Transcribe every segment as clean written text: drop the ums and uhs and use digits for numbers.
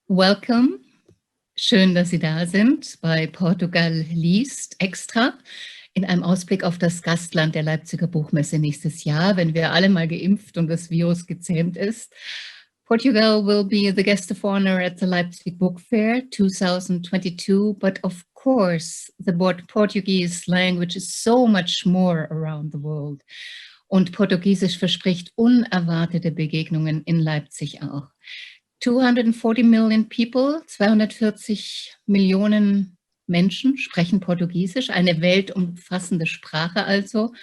Welcome. Schön, dass Sie da sind bei Portugal liest extra in einem Ausblick auf das Gastland der Leipziger Buchmesse nächstes Jahr, wenn wir alle mal geimpft und das Virus gezähmt ist. Portugal will be the guest of honor at the Leipzig Book Fair 2022, but of course the Portuguese language is so much more around the world. Und Portugiesisch verspricht unerwartete Begegnungen in Leipzig auch. 240 million people, 240 Millionen Menschen sprechen Portugiesisch, eine weltumfassende Sprache also,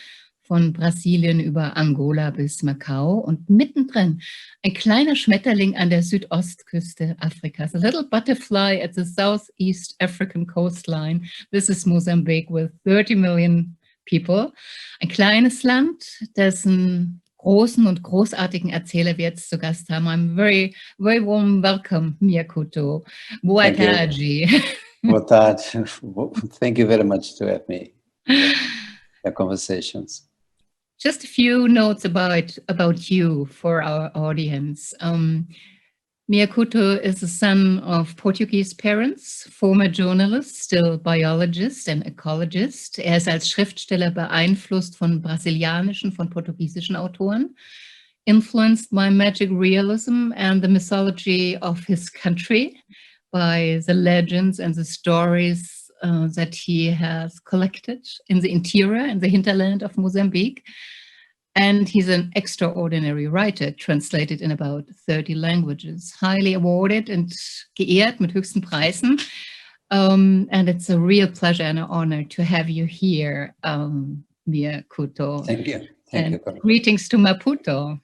von Brasilien über Angola bis Macau und mittendrin ein kleiner Schmetterling an der Südostküste Afrikas. A little butterfly at the southeast African coastline. This is Mozambique with 30 million people. Ein kleines Land, dessen großen und großartigen Erzähler wir jetzt zu Gast haben. I'm very, very warm welcome, Mia Couto. Boa tarde. Boa tarde. Thank you very much to have me. The conversations. Just a few notes about you for our audience. Mia Couto is the son of Portuguese parents, former journalist, still biologist and ecologist. Er ist als Schriftsteller beeinflusst von brasilianischen, von portugiesischen Autoren, influenced by magic realism and the mythology of his country, by the legends and the stories that he has collected in the interior, in the hinterland of Mozambique. And he's an extraordinary writer, translated in about 30 languages, highly awarded and geehrt mit höchsten Preisen. And it's a real pleasure and an honor to have you here, Mia Couto. Thank you. Thank you. Greetings to Maputo.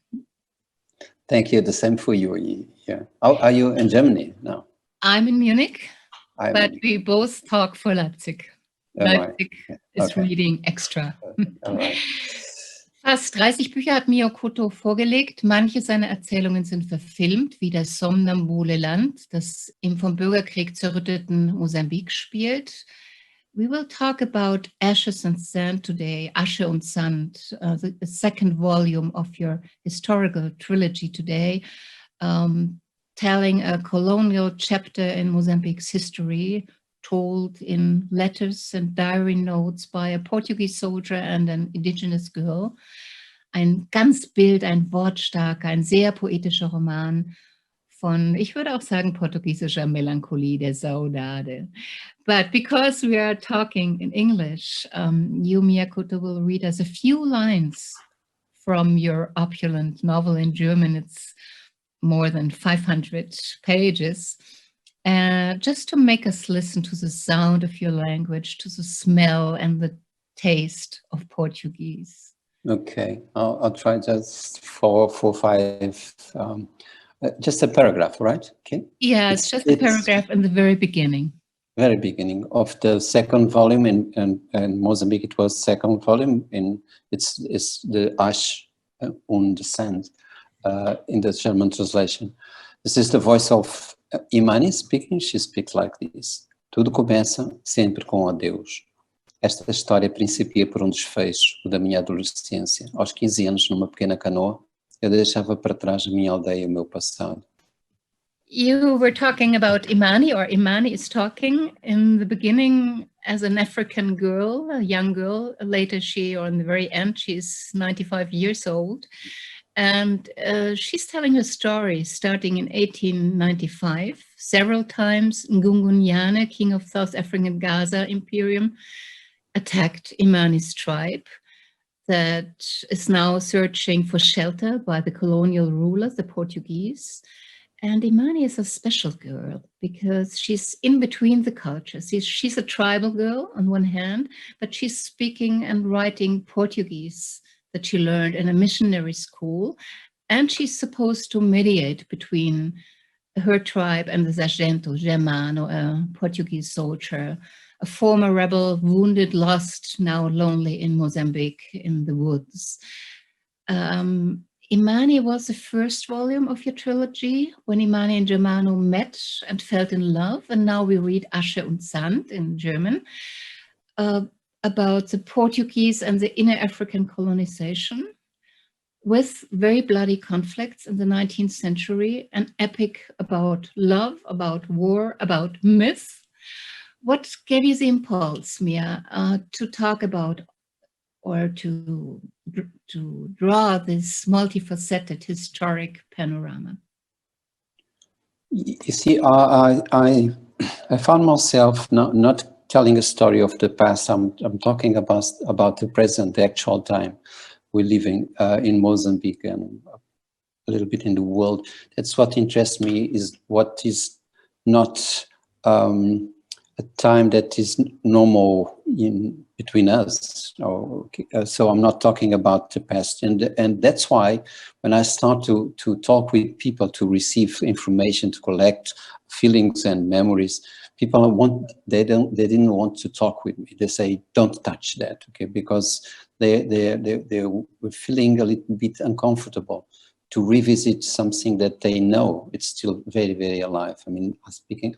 Thank you. The same for you. Yeah. Are you in Germany now? I'm in Munich, but we both talk for Leipzig. Leipzig is reading extra. All right. Fast 30 Bücher hat Mia Couto vorgelegt. Manche seiner Erzählungen sind verfilmt, wie das somnambule Land, das im vom Bürgerkrieg zerrütteten Mosambik spielt. We will talk about Ashes and Sand today, Asche und Sand, the second volume of your historical trilogy today, telling a colonial chapter in Mozambique's history, told in letters and diary notes by a Portuguese soldier and an indigenous girl. Ein ganz ein wortstarker, ein sehr poetischer Roman von, ich würde auch sagen, portugiesischer Melancholie, der Saudade. But because we are talking in English, you, Mia Couto, will read us a few lines from your opulent novel in German. It's more than 500 pages. Just to make us listen to the sound of your language, to the smell and the taste of Portuguese. Okay, I'll try just four, five, just a paragraph, right? Okay. Yeah, it's just a paragraph in the very beginning. Very beginning of the second volume in Mozambique. It was second volume it's the Asche und Sand in the German translation. This is the voice of Imani speaking. She speaks like this. Tudo começa sempre com adeus. Esta história principia por desfecho, o da minha adolescência. Aos 15 anos, numa pequena canoa, eu deixava para trás a minha aldeia e o meu passado. You were talking about Imani, or Imani is talking in the beginning as an African girl, a young girl. Later or in the very end, she's 95 years old. And she's telling her story starting in 1895. Several times, Ngungungnyane, king of South African Gaza Imperium, attacked Imani's tribe that is now searching for shelter by the colonial rulers, the Portuguese. And Imani is a special girl because she's in between the cultures. She's a tribal girl on one hand, but she's speaking and writing Portuguese that she learned in a missionary school, and she's supposed to mediate between her tribe and the Sargento Germano, a Portuguese soldier, a former rebel, wounded, lost, now lonely in Mozambique in the woods. Imani was the first volume of your trilogy, when Imani and Germano met and fell in love, and now we read Asche und Sand in German. About the Portuguese and the inner African colonization. with very bloody conflicts in the 19th century, an epic about love, about war, about myth. What gave you the impulse, Mia, to talk about or to draw this multifaceted historic panorama? You see, I found myself not telling a story of the past. I'm talking about the present, the actual time we're living in Mozambique and a little bit in the world. That's what interests me, is what is not a time that is normal in between us. So I'm not talking about the past, and that's why when I start to talk with people, to receive information, to collect feelings and memories, people they didn't want to talk with me. They say, don't touch that, okay, because they were feeling a little bit uncomfortable to revisit something that they know it's still very, very alive. I mean,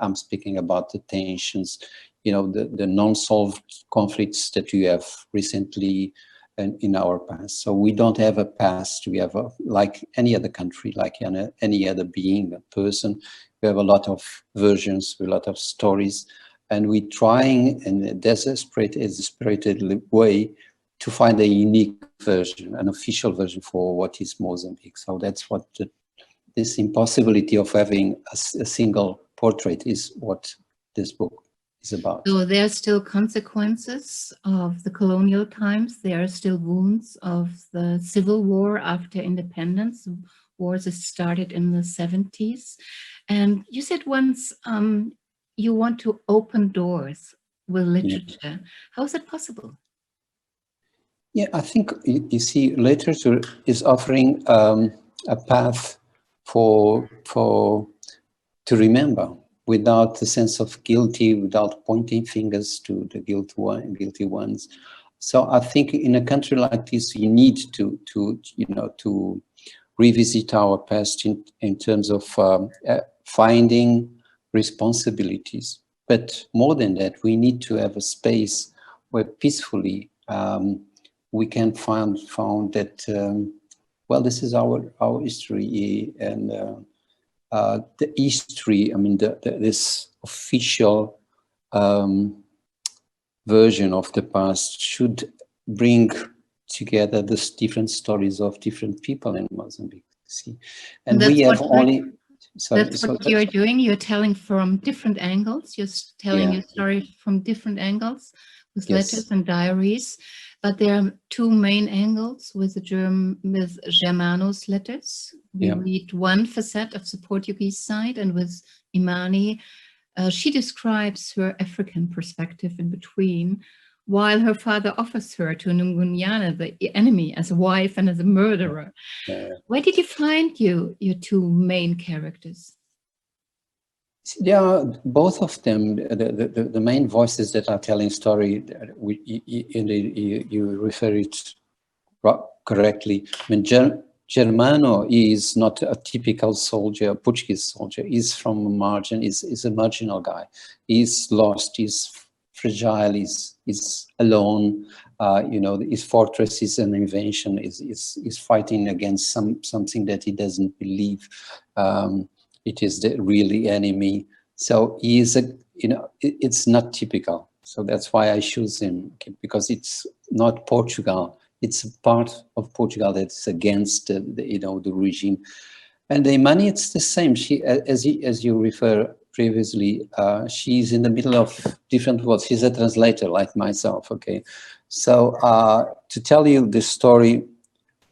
I'm speaking about the tensions, you know, the non-solved conflicts that you have recently in our past. So we don't have a past. We have, like any other country, like any other being, a person, we have a lot of versions, a lot of stories, and we're trying in a desperate way to find a unique version, an official version for what is Mozambique. So that's what this impossibility of having a single portrait is what this book is about. So there are still consequences of the colonial times. There are still wounds of the civil war after independence, wars that started in the 70s. And you said once you want to open doors with literature. Yeah. How is that possible? Yeah, I think, you see, literature is offering a path to remember without the sense of guilty, without pointing fingers to the guilty ones. So I think in a country like this, you need to revisit our past in terms of finding responsibilities. But more than that, we need to have a space where peacefully we can found that, well, this is our history, and the history, I mean, this official version of the past should bring together the different stories of different people in Mozambique. See, and we have only. That's what you're doing. You're telling from different angles. You're telling your story from different angles with letters and diaries. But there are two main angles with Germano's letters. We read one facet of the Portuguese side, and with Imani, she describes her African perspective in between, while her father offers her to Ngungunyana, the enemy, as a wife and as a murderer. Where did you find your two main characters? Yeah, both of them, the main voices that are telling story, you refer it correctly. I mean, Germano is not a typical soldier, a Portuguese soldier. He's from a margin, he's a marginal guy. He's lost, he's fragile, he's alone. His fortress is an invention, is fighting against something that he doesn't believe. It is the really enemy. So he is it's not typical. So that's why I choose him, because it's not Portugal. It's a part of Portugal that's against the regime. And the Imani, it's the same. She, as you refer previously, she's in the middle of different worlds. She's a translator like myself. Okay, so to tell you this story,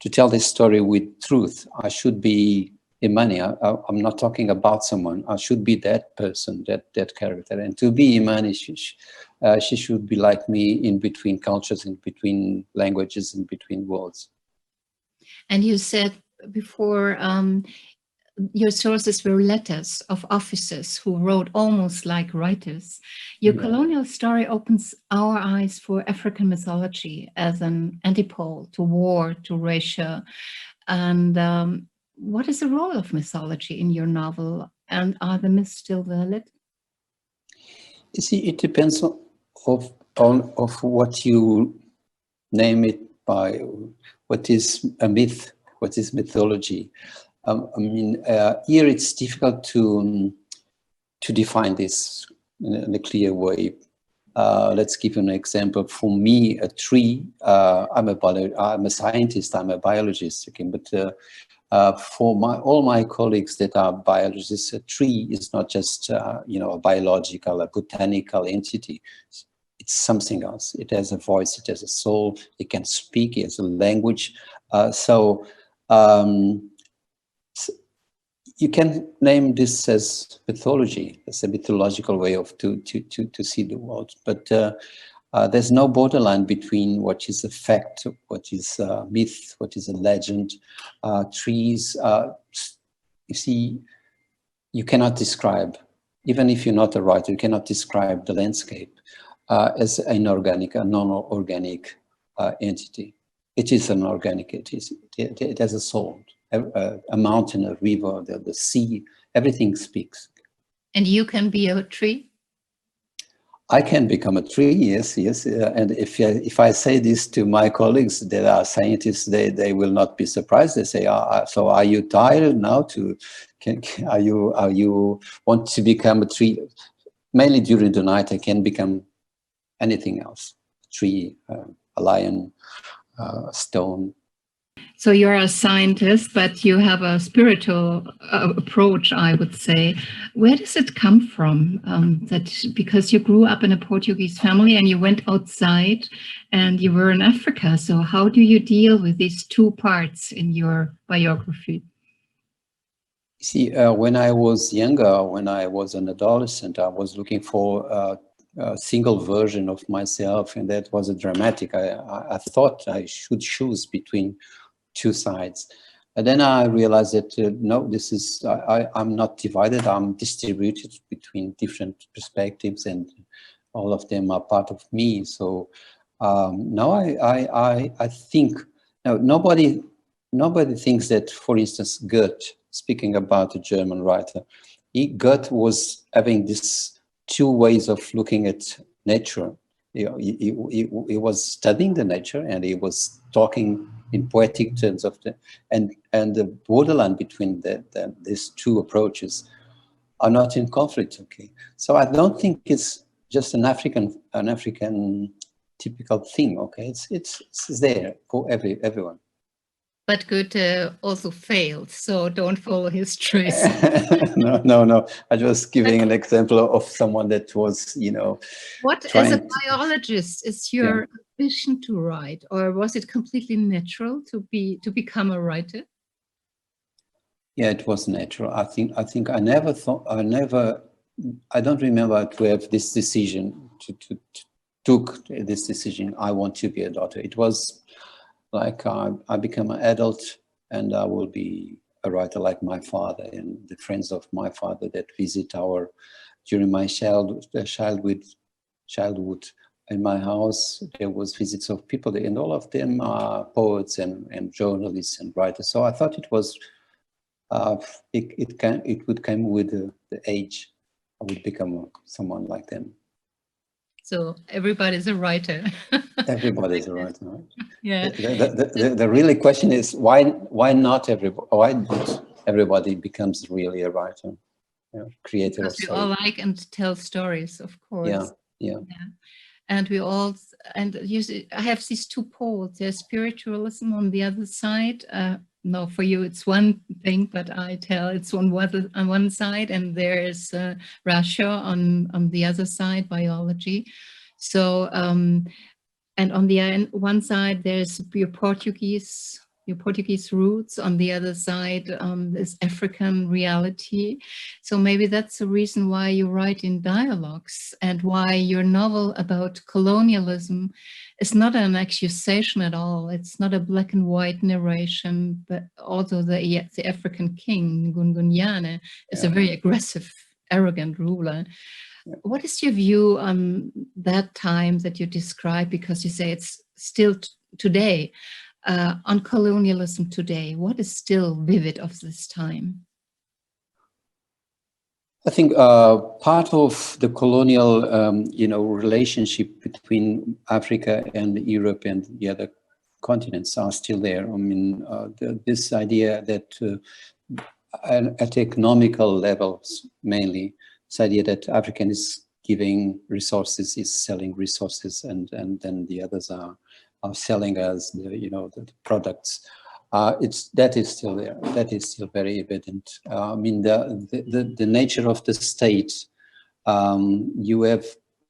to tell this story with truth, I should be Imani. I'm not talking about someone. I should be that person, that character. And to be Imani, she should be like me, in between cultures, in between languages, in between worlds. And you said before your sources were letters of officers who wrote almost like writers. Your colonial story opens our eyes for African mythology as an antipole to war, to racial. And what is the role of mythology in your novel? And are the myths still valid? You see, it depends on what you name it by. What is a myth? what is mythology. I mean, here it's difficult to define this in a clear way. Let's give an example. For me, a tree. I'm a scientist. I'm a biologist. Okay, but for all my colleagues that are biologists, a tree is not just you know, a biological, a botanical entity. It's something else. It has a voice. It has a soul. It can speak. It has a language. So you can name this as mythology. It's a mythological way of to see the world. But there's no borderline between what is a fact, what is a myth, what is a legend. Trees, you see, you cannot describe, even if you're not a writer, you cannot describe the landscape as inorganic, a non-organic entity. It is an organic entity. It has a soul. A mountain, a river, the sea, everything speaks. And you can be a tree? I can become a tree, yes. And if I say this to my colleagues that are scientists, they will not be surprised. They say, so are you tired now are you want to become a tree? Mainly during the night, I can become anything else, a tree, a lion, a stone. So you're a scientist, but you have a spiritual approach, I would say. Where does it come from? That because you grew up in a Portuguese family and you went outside and you were in Africa. So how do you deal with these two parts in your biography? See, when I was younger, when I was an adolescent, I was looking for a single version of myself, and that was a dramatic. I thought I should choose between two sides. And then I realized that, no, this is, I'm not divided, I'm distributed between different perspectives and all of them are part of me. So now I think, now nobody thinks that, for instance, Goethe, speaking about a German writer, Goethe was having these two ways of looking at nature. He was studying the nature and he was talking in poetic terms of and the borderline between these two approaches are not in conflict. Okay, so I don't think it's just an African typical thing. Okay, it's there for everyone. But Goethe also failed, so don't follow his choice. No. I was giving an example of someone that was, you know. What, as a biologist, is your ambition to write, or was it completely natural to become a writer? Yeah, it was natural. I think I never thought, I don't remember to have this decision, took this decision, I want to be a doctor. It was like I become an adult and I will be a writer like my father and the friends of my father that visit during my childhood in my house. There was visits of people and all of them are poets and journalists and writers. So I thought it was, it would come with the age. I would become someone like them. So everybody's a writer. Everybody's a writer. Right? Yeah. The really question is why not everybody becomes really a writer, creator of stories. We all like and tell stories, of course. Yeah. And we all, and I have these two poles. There's spiritualism on the other side. No, for you it's one thing, but I tell it's on one side, and there's Russia on the other side, biology. So, and on the one side there's your Portuguese roots. On the other side, is African reality. So maybe that's the reason why you write in dialogues and why your novel about colonialism is not an accusation at all. It's not a black and white narration, but also the African king, Gungunyane, is a very aggressive, arrogant ruler. What is your view on that time that you describe? Because you say it's still today. On colonialism today, what is still vivid of this time? I think part of the colonial, relationship between Africa and Europe and the other continents are still there. I mean, this idea that at economical levels, mainly, this idea that African is giving resources, is selling resources, and then the others are selling us the products. That is still there. That is still very evident. I mean, the nature of the state.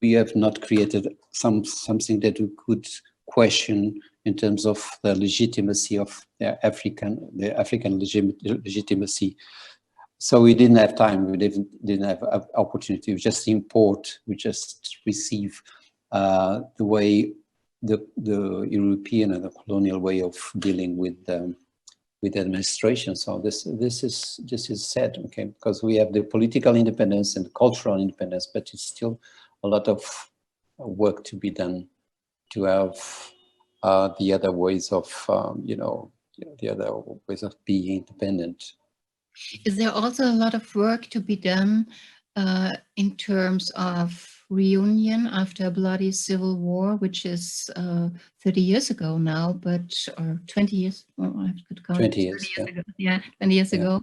We have not created something that we could question in terms of the legitimacy of the African legitimacy. So we didn't have time. We didn't have opportunity. We just import. We just receive the way the European and the colonial way of dealing with administration. So this is sad, okay, because we have the political independence and the cultural independence, but it's still a lot of work to be done to have the other ways of the other ways of being independent. Is there also a lot of work to be done in terms of reunion after a bloody civil war, which is 30 years ago now, or 20 years, I could count 20 years, ago. Yeah, 20 years ago.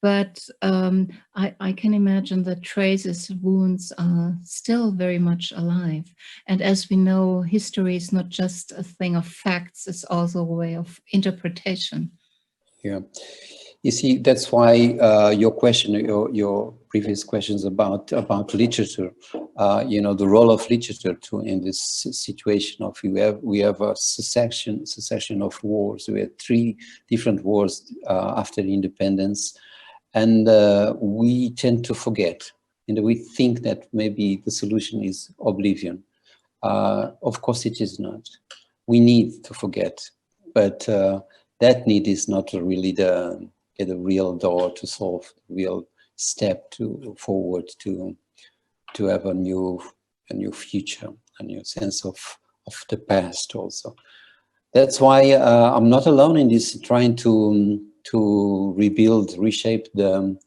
But I can imagine that traces, wounds are still very much alive. And as we know, history is not just a thing of facts, it's also a way of interpretation. Yeah. You see, that's why your question, your previous questions about literature, the role of literature in this situation of we have a succession of wars. We had 3 different wars after independence, and we tend to forget, and we think that maybe the solution is oblivion. Of course, it is not. We need to forget, but that need is not really the real door to solve, the real step forward to have a new future, a new sense of the past also. That's why I'm not alone in this, trying to rebuild, reshape the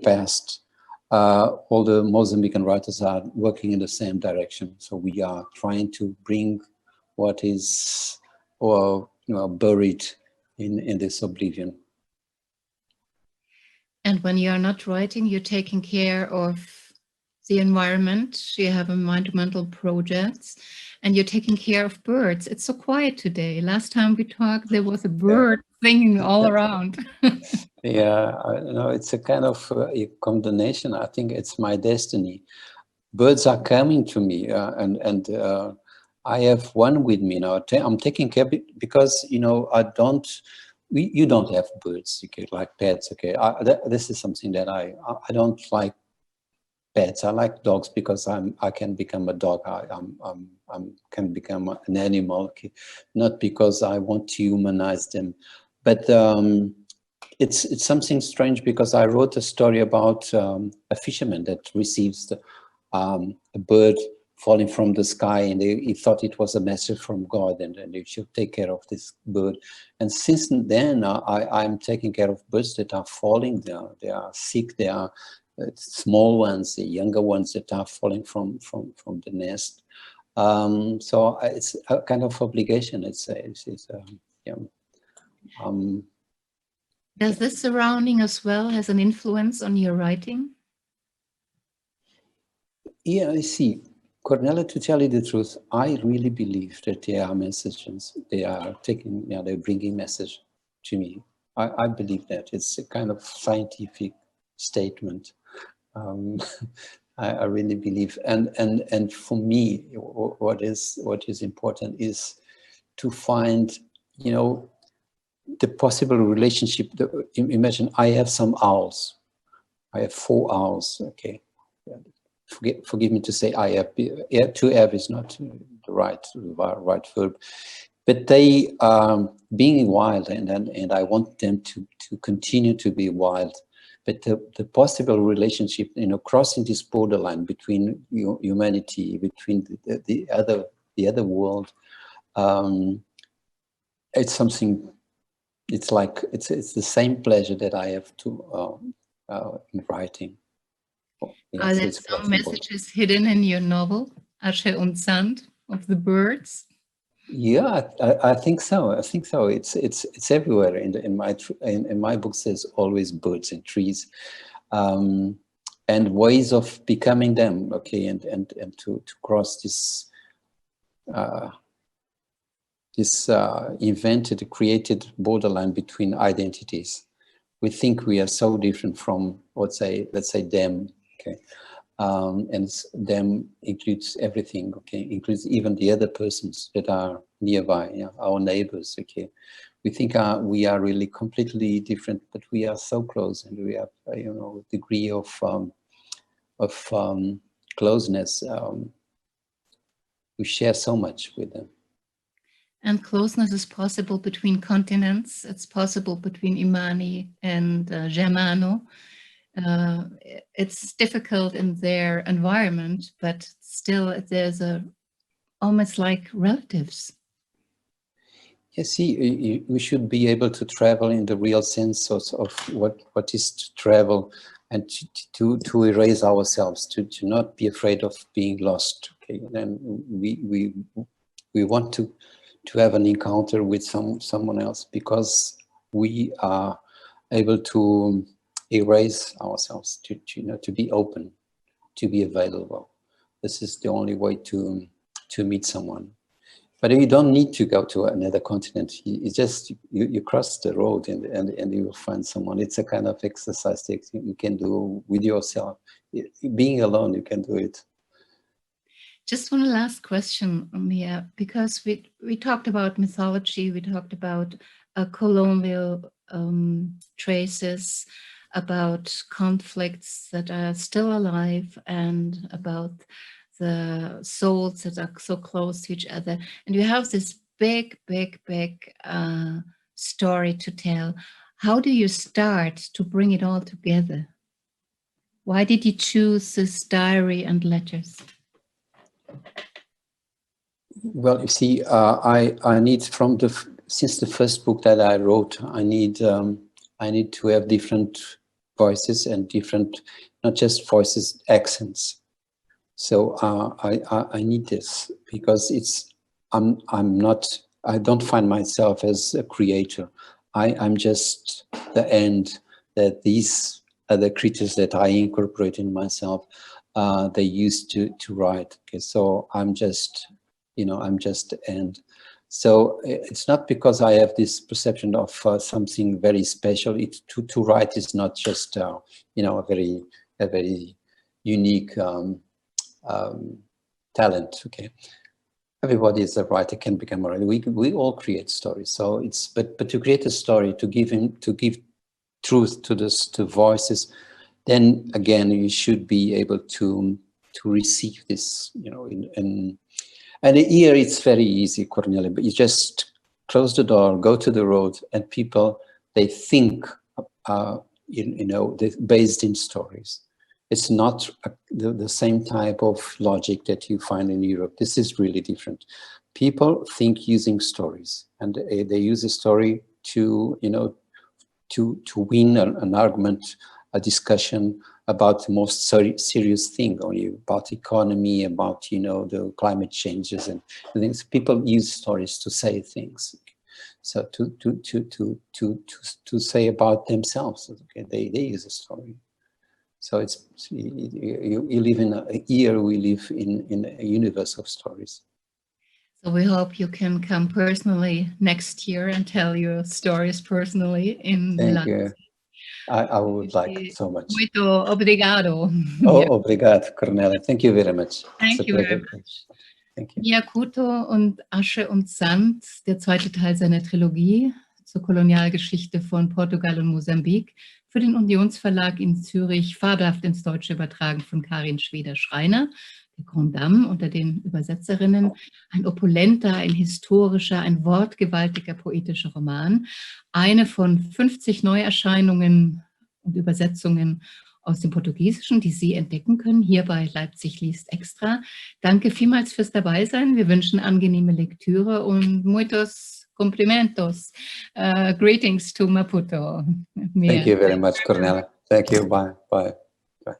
past. All the Mozambican writers are working in the same direction. So we are trying to bring what is buried in this oblivion. And when you are not writing, you're taking care of the environment, you have environmental projects, and you're taking care of birds. It's so quiet today. Last time we talked, there was a bird singing all around. Yeah, it's a kind of a condemnation. I think it's my destiny. Birds are coming to me, and I have one with me now. I'm taking care because, you don't have birds, okay, like pets, okay. This is something that I don't like pets. I like dogs because I can become a dog. I can become an animal, okay? Not because I want to humanize them, but it's something strange because I wrote a story about a fisherman that receives a bird falling from the sky, and he thought it was a message from God, and he should take care of this bird. And since then, I'm taking care of birds that are falling. They are sick. They are small ones, the younger ones that are falling from the nest. So it's a kind of obligation. Does this surrounding as well has an influence on your writing? Yeah, I see. Cornelia, to tell you the truth, I really believe that there are messages. They are they're bringing message to me. I believe that. It's a kind of scientific statement. I really believe. And for me, what is important is to find, the possible relationship. Imagine I have some owls. I have 4 owls, okay. Forgive me to say I have. To have is not the right verb, but they being wild, and I want them to continue to be wild. But the possible relationship, crossing this borderline between humanity, between the other world, it's something. It's like it's the same pleasure that I have in writing. Are there some messages hidden in your novel, Asche und Sand, of the birds? Yeah, I think so. I think so. It's everywhere. In my books, there's always birds and trees, and ways of becoming them. Okay, and to cross this invented, created borderline between identities. We think we are so different from, let's say them. Okay. And them includes everything, okay, includes even the other persons that are nearby, yeah, our neighbors, okay. We think we are really completely different, but we are so close, and we have, a degree of closeness. We share so much with them. And closeness is possible between continents. It's possible between Imani and Germano. It's difficult in their environment, but still there's almost like relatives. Yeah, see, we should be able to travel in the real sense of what is to travel, and to erase ourselves, to not be afraid of being lost. Okay, and we want to have an encounter with someone else, because we are able to erase ourselves, to be open, to be available. This is the only way to meet someone. But you don't need to go to another continent. You just you cross the road, and you will find someone. It's a kind of exercise that you can do with yourself. Being alone, you can do it. Just one last question, Mia, because we talked about mythology, we talked about colonial traces, about conflicts that are still alive, and about the souls that are so close to each other. And you have this big story to tell. How do you start to bring it all together? Why did you choose this diary and letters? Well, you see, I need since the first book that I wrote, I need to have different voices and different, not just voices, accents. So I need this, because I don't find myself as a creator. I'm just the end that these other creatures that I incorporate in myself, they used to write. Okay, so I'm just the end. So it's not because I have this perception of something very special. To write is not just a very unique talent. Okay, everybody is a writer, can become a writer. We all create stories. So but to create a story, to give truth to voices, then again you should be able to receive this. And here it's very easy, Cornelia. But you just close the door, go to the road, and people, they think, they're based in stories. It's not the same type of logic that you find in Europe. This is really different. People think using stories, and they use a story to win an argument, a discussion about the most serious thing, about economy, about the climate changes and things. People use stories to say things. So to say about themselves, okay, they use a story. So you live we live in a universe of stories. So we hope you can come personally next year and tell your stories personally in Thank Milan. you. I would like so much. Muito obrigado. Obrigado, Cornelia. Thank you very much. Thank you very much. Thank you. Mia Couto und Asche und Sand, der zweite Teil seiner Trilogie zur Kolonialgeschichte von Portugal und Mosambik, für den Unionsverlag in Zürich, fabelhaft ins Deutsche übertragen von Karin Schweder-Schreiner, der Grand Dame unter den Übersetzerinnen. Ein opulenter, ein historischer, ein wortgewaltiger poetischer Roman. Eine von 50 Neuerscheinungen und Übersetzungen aus dem Portugiesischen, die Sie entdecken können, hier bei Leipzig liest extra. Danke vielmals fürs Dabeisein. Wir wünschen angenehme Lektüre und muitos cumprimentos. Greetings to Maputo. Thank you very much, Cornelia. Thank you. Bye. Bye. Bye.